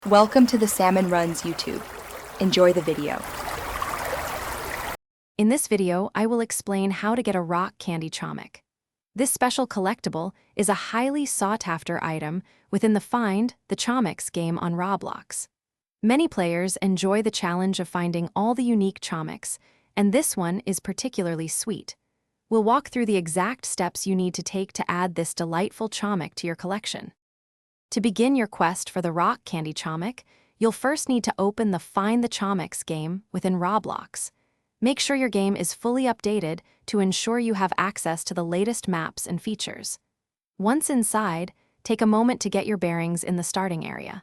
Welcome to the Salmon Runs YouTube. Enjoy the video. In this video, I will explain how to get a rock candy Chomik. This special collectible is a highly sought-after item within the Find the Chomiks game on Roblox. Many players enjoy the challenge of finding all the unique Chomiks, and this one is particularly sweet. We'll walk through the exact steps you need to take to add this delightful Chomik to your collection. To begin your quest for the rock candy Chomik, you'll first need to open the Find the Chomiks game within Roblox. Make sure your game is fully updated to ensure you have access to the latest maps and features. Once inside, take a moment to get your bearings in the starting area.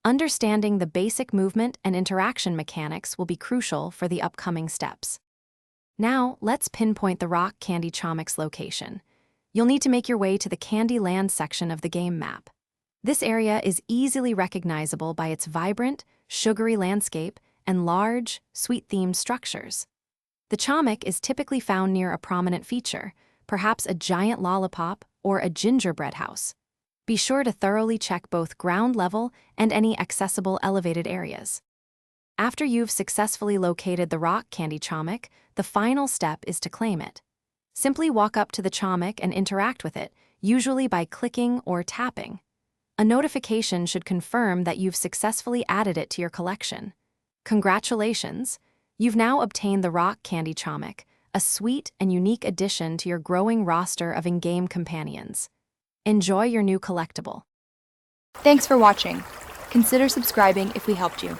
Understanding the basic movement and interaction mechanics will be crucial for the upcoming steps. Now, let's pinpoint the rock candy Chomik's location. You'll need to make your way to the Candy Land section of the game map. This area is easily recognizable by its vibrant, sugary landscape and large, sweet-themed structures. The Chomik is typically found near a prominent feature, perhaps a giant lollipop or a gingerbread house. Be sure to thoroughly check both ground level and any accessible elevated areas. After you've successfully located the rock candy Chomik, the final step is to claim it. Simply walk up to the Chomik and interact with it, usually by clicking or tapping. A notification should confirm that you've successfully added it to your collection. Congratulations! You've now obtained the rock candy Chomik, a sweet and unique addition to your growing roster of in-game companions. Enjoy your new collectible. Thanks for watching. Consider subscribing if we helped you.